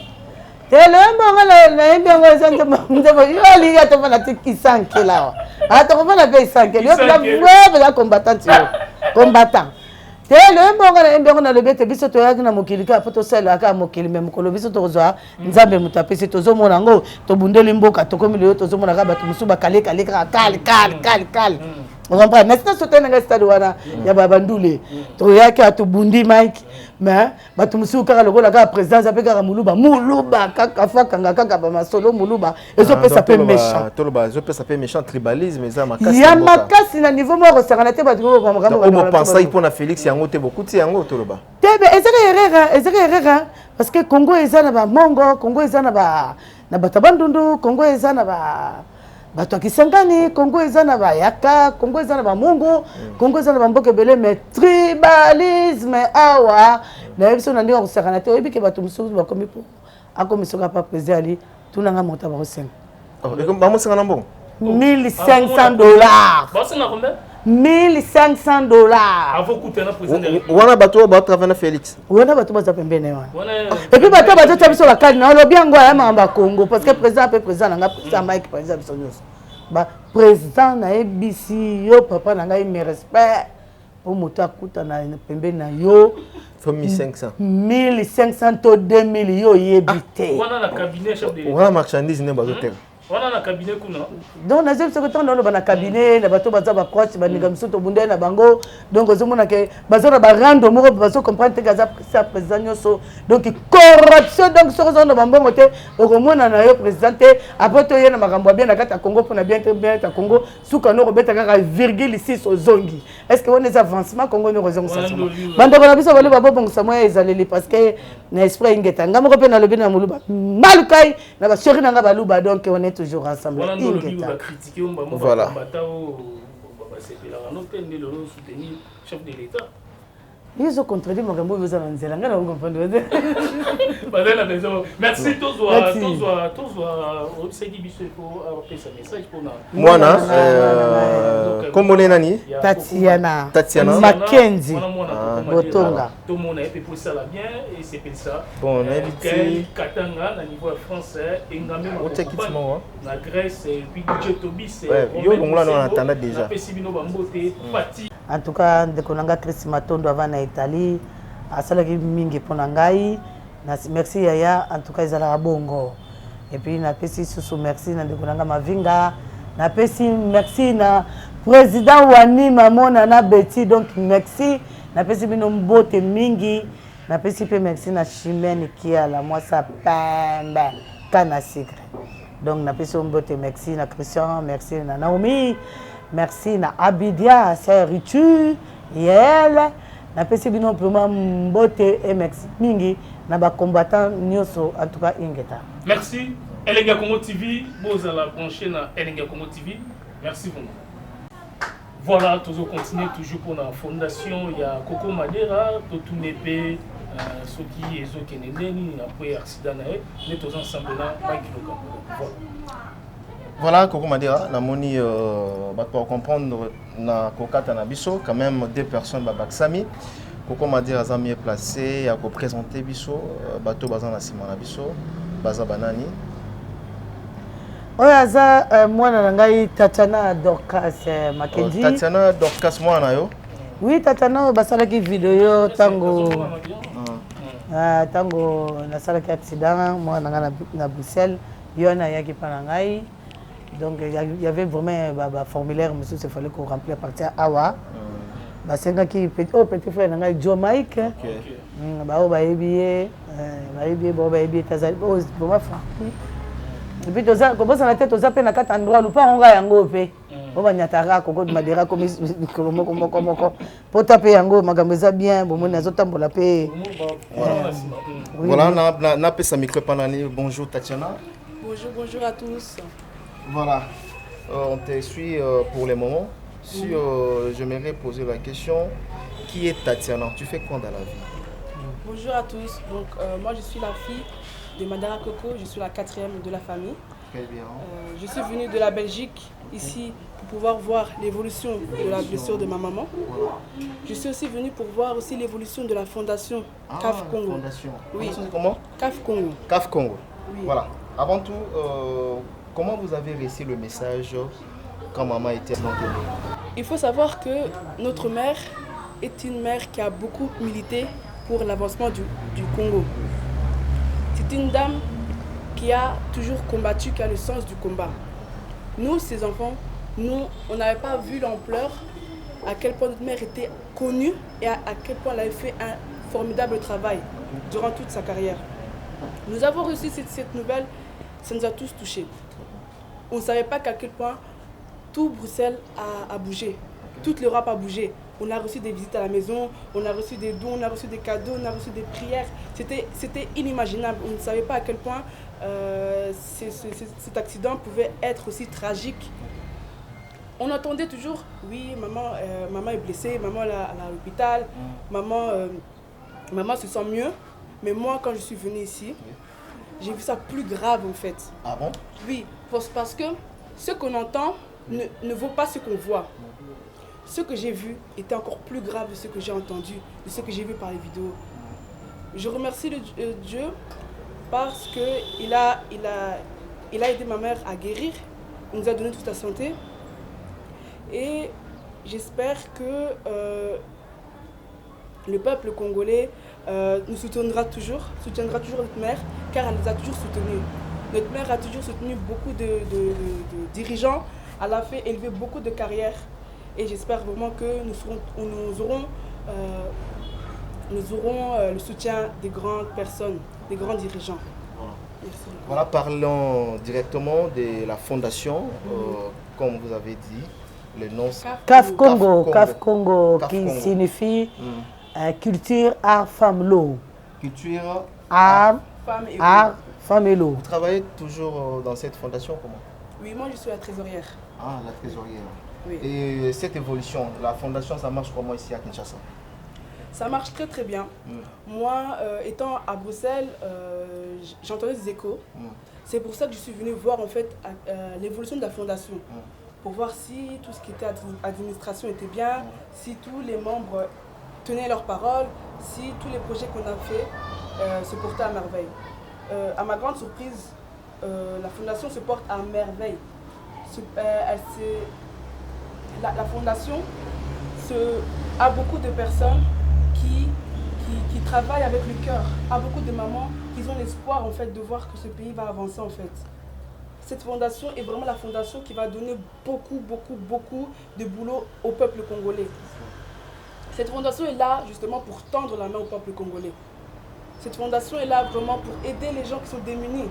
tele mbongo na mbongo ezanze mbongo yo liga to na tikisanke lawa ata ko na pe sanke yo la combattante yo combattant tele mbongo na lebete biso to yaki na mokili ka poto sala ka mokili même ko biso to zwa nzambe mutapesi to zo mona ngo to bundeli mboka to komile yo to zo mona ka bato musuba kale On comprend. N'est-ce pas que stade wana ya babandule. To yaki atubundi Mike. Mais batumusu kaka lokola ka président za pe kaka muluba kaka fakanga kaka ba masolo muluba. Ezo pe ça peut méchant. Toloba, ezo pe ça peut méchant tribalisme eza makasi. Ya makasi na niveau moko sangana te batu ko makambo. On pense pour na Félix yango te beaucoup ti yango toloba. Tebe ezeka erreur parce que Congo eza na ba mongo, Congo eza na ba batabandundu, Congo eza na ba bato Kisangani, Congo eza na ba yaka, Congo eza na ba mungu, Congo eza na ba mboke belé mais tribalisme awa na biso na ndinga kusakana te oyebi ke bato mususu ba komi po akomisoka pa président ali tunanga monta ba kosenga. Oh, et comme bamusenga na mbongo $1,500. Basenga combien? $1,500. Avant couper na président. Wana bato ba travailler na Félix. Wana bato ba zapembene wana. Et puis bato ba tabiso la kadi na lobi yango ya mamba Congo parce que président pe président nga président Mike président biso nyos. Ba président na ABC yo papa na ngai me respect pour moto akuta na pembene na yo. 1500. 1500 to 2000 yo yebité. Wana na cabinet chef de. Wana marchandise ne bazo tel. On a un cabinet kuna. Donc na zep secrétaire dans le cabinet na bato baza ba proche ba ninga msoto bundé na bango donc ozomona ke bazo na ba rando moko bazo comprendre que za président nyoso donc corruption donc ce raison na bambongo te okomona na yo président après to yena makambo bien na kata Congo pour na bien ta Congo suka no robeta kaka 0,6 ozongi est-ce que on est avancement Congo no ozongi ça bande ko na biso bale babo bongo samoya ezaleli parce que na esprit ingeta ngamo ko pe na lobi na muluba malukai na ba chéri na nga baluba donc on est toujours ensemble. Voilà. Ils ont contredit mon gambo vous avez nzela ngana comprendre. Merci tous obsegi biso pour apporter ce message pour moi comment on est nani Tatiana Mackenzie Botonga tout le monde a pu ça la bien et c'est pour ça bon on a invité Katanga na niveau français et ngami na Grèce et puis Tobis yo ngula on attendait déjà en tout cas ndekonanga Chris Matondo avant na Italie asalaki mingi pona ngai merci yaya en tout cas ezala bongo et puis na pesi susu merci na ndekonanga Mavinga na pesi merci na président Wani Mamona na Betty donc merci na pesi bino mbote mingi na pesi pe merci na Chimène qui a la moi ça pembe kana secret donc na pesi mbote merci na Christian merci na Naomi merci na Abidia c'est Ritu Yel na pesi bino vraiment mbote et merci mingi na ba combattant nyoso en tout cas ingeta merci Elenga Congo TV vous allez brancher na Elenga Congo TV merci beaucoup. Voilà, toujours continuer toujours pour la fondation il y a Coco Madera tout nepe ceux qui ezo kenendeni après accident na nous tous ensemble là Mike Lokambo. Voilà, Coco Madera, la moni pour comprendre na kokata na biso quand même deux personnes babaksami. Coco Madera a mieux placé à présenter biso bateau bazan na sima na biso baza banani. Oyaza mwana ngai Tatiana Dorcas Mackenzie. Tatiana Dorcas mwana yo. Oui, Tatiana basalaki vidéo tango tango nasalaki accident mwana ngai na Bruxelles yona yaki pana ngai. Donc il y avait vraiment un formulaire monsieur il fallait qu'on remplir à partir awa. Ba senga ki petit frère ngai Joe Mike. Ba o ba ebié tazali bo ma fa. Et puis toza ko bosa na tête toza pe na kata endroit lu pa nga yango pe. Bo ba nyatara ko Madera comme moko po taper yango magambo za bien bo mona zo tambola pe. Voilà na pesa micro panani bonjour Tatiana. Bonjour à tous. Voilà, on te suit pour le moment. Si j'aimerais poser la question, qui est Tatiana? Tu fais quoi dans la vie? Bonjour à tous. Donc, moi, je suis la fille de Mandara Coco. Je suis la 4e de la famille. Très bien. Je suis venue de la Belgique ici pour pouvoir voir l'évolution de la blessure de ma maman. Je suis aussi venue pour voir aussi l'évolution de la fondation CAF Congo. Fondation. Oui. Comment? CAF Congo. CAF Congo. Oui. Voilà. Avant tout, comment vous avez reçu le message quand maman était abandonnée? Il faut savoir que notre mère est une mère qui a beaucoup milité pour l'avancement du Congo. C'est une dame qui a toujours combattu, qui a le sens du combat. Nous, ses enfants, nous, on n'avait pas vu l'ampleur, à quel point notre mère était connue et à quel point elle avait fait un formidable travail durant toute sa carrière. Nous avons reçu cette nouvelle, ça nous a tous touchés. On ne savait pas qu'à quel point tout Bruxelles a bougé, toute l'Europe a bougé. On a reçu des visites à la maison, on a reçu des dons, on a reçu des cadeaux, on a reçu des prières. C'était inimaginable. On ne savait pas à quel point cet accident pouvait être aussi tragique. On entendait toujours, oui, maman est blessée, maman est à l'hôpital, maman se sent mieux. Mais moi, quand je suis venue ici, j'ai vu ça plus grave en fait. Ah bon? Oui, parce que ce qu'on entend ne vaut pas ce qu'on voit. Ce que j'ai vu était encore plus grave de ce que j'ai entendu, de ce que j'ai vu par les vidéos. Je remercie Dieu parce qu'il a aidé ma mère à guérir, il nous a donné toute sa santé. Et j'espère que le peuple congolais nous soutiendra toujours notre mère, car elle nous a toujours soutenus. Notre mère a toujours soutenu beaucoup de dirigeants, elle a fait élever beaucoup de carrières. Et j'espère vraiment que nous aurons le soutien des grandes personnes, des grands dirigeants. Merci. Voilà, parlons directement de la fondation, comme vous avez dit, le nom CAF Congo, qui signifie culture, art, femme, l'eau. Culture, art, femme et l'eau. Vous travaillez toujours dans cette fondation, comment? Oui, moi je suis la trésorière. Ah, la trésorière. Oui. Et cette évolution, la fondation, ça marche comment ici à Kinshasa? Ça marche très très bien. Moi, étant à Bruxelles, j'entendais des échos. C'est pour ça que je suis venue voir en fait l'évolution de la fondation. Pour voir si tout ce qui était administration était bien, si tous les membres tenaient leurs paroles, si tous les projets qu'on a fait se portaient à merveille. À ma grande surprise, la fondation se porte à merveille. La fondation a beaucoup de personnes qui travaillent avec le cœur, a beaucoup de mamans qui ont l'espoir en fait de voir que ce pays va avancer en fait. Cette fondation est vraiment la fondation qui va donner beaucoup de boulot au peuple congolais. Cette fondation est là justement pour tendre la main au peuple congolais. Cette fondation est là vraiment pour aider les gens qui sont démunis.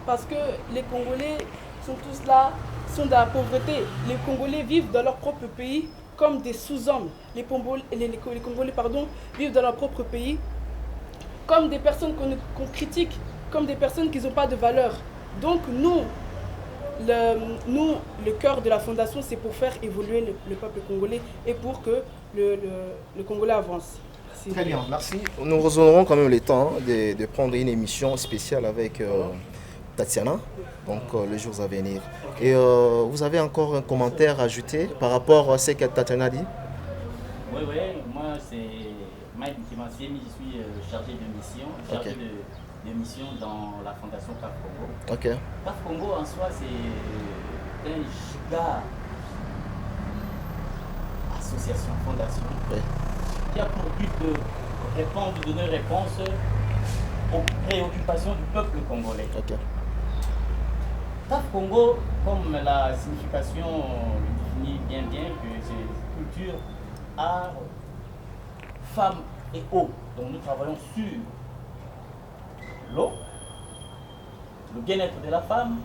Parce que les Congolais sont tous là, sont dans la pauvreté. Les Congolais vivent dans leur propre pays comme des sous-hommes. Les Congolais vivent dans leur propre pays comme des personnes qu'on critique, comme des personnes qui n'ont pas de valeur. Donc nous, le cœur de la fondation, c'est pour faire évoluer le peuple congolais et pour que le Congolais avance. Merci. Très bien, merci. Nous aurons quand même le temps de prendre une émission spéciale avec Tatiana, donc le jour à venir. Et vous avez encore un commentaire à ajouter par rapport à ce que Tatiana dit? Oui, moi c'est Mike Kimansemi, je suis chargé de mission, de mission dans la fondation CAF Congo. Okay. CAF Congo en soi c'est un giga association, fondation, qui a pour but de donner réponse aux préoccupations du peuple congolais. Okay. CAF Congo, comme la signification le définit bien, que c'est culture, art, femme et eau. Donc nous travaillons sur l'eau, le bien-être de la femme,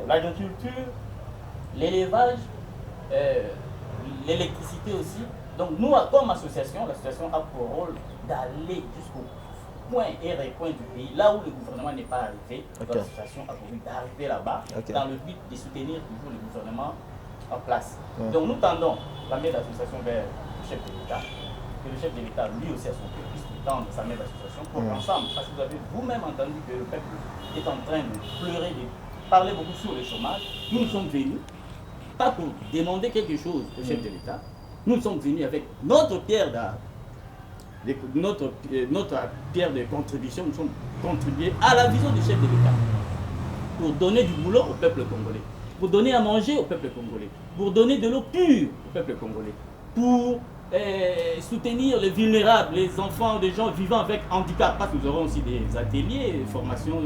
l'agriculture, l'élevage, l'électricité aussi. Donc nous, comme association, l'association a pour rôle d'aller jusqu'au point et recoin du pays, là où le gouvernement n'est pas arrivé. L'association a pour but d'arriver là-bas, dans le but de soutenir toujours le gouvernement en place. Donc nous tendons la main d'association vers le chef de l'État, que le chef de l'État lui aussi à son tour puisse tendre sa main d'association pour ensemble, parce que vous avez vous-même entendu que le peuple est en train de pleurer, de parler beaucoup sur le chômage. Nous sommes venus, pas pour demander quelque chose au chef de l'État, nous sommes venus avec notre pierre notre pierre de contribution, nous sommes contribués à la vision du chef de l'État pour donner du boulot au peuple congolais, pour donner à manger au peuple congolais, pour donner de l'eau pure au peuple congolais, pour soutenir les vulnérables, les enfants des gens vivant avec handicap, parce que nous aurons aussi des ateliers, des formations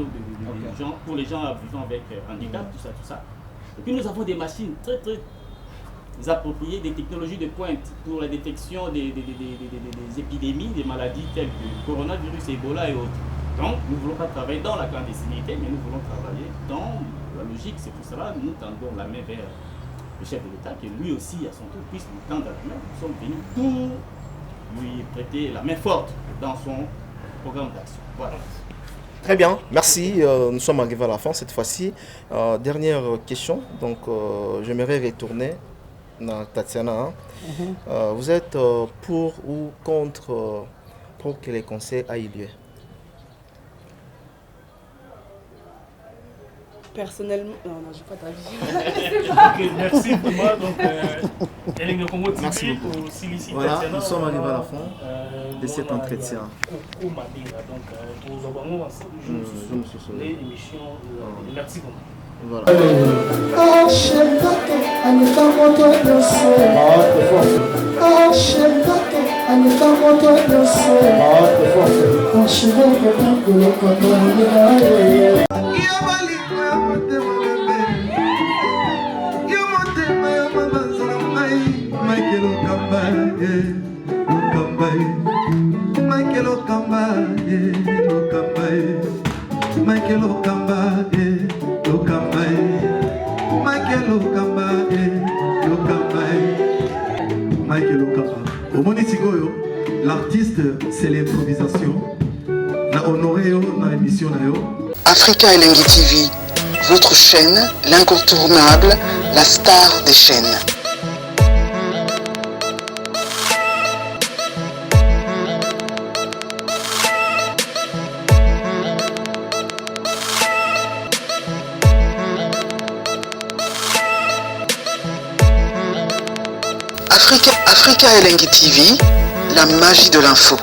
gens, pour les gens vivant avec handicap, tout ça. Et puis nous avons des machines très appropriées, des technologies de pointe pour la détection des épidémies, des maladies telles que coronavirus, Ebola et autres. Donc nous ne voulons pas travailler dans la clandestinité, mais nous voulons travailler dans la logique. C'est pour cela que nous tendons la main vers le chef de l'État, qui lui aussi à son tour puisse nous tendre la main. Nous sommes venus pour lui prêter la main forte dans son programme d'action. Voilà. Très bien, merci. Nous sommes arrivés à la fin cette fois-ci. Dernière question, donc j'aimerais retourner dans Tatiana. Vous êtes pour ou contre pour que les conseils aient lieu? Personnellement, non, je n'ai pas d'avis. Okay, merci vraiment. Donc, merci beaucoup. Voilà, nous sommes arrivés à la fin de cet entretien. Merci beaucoup. Voilà. L'artiste, c'est l'improvisation. Na honoré dans l'émission. Africa Elengi TV, votre chaîne, l'incontournable, la star des chaînes. Africa Elengi TV, la magie de l'info.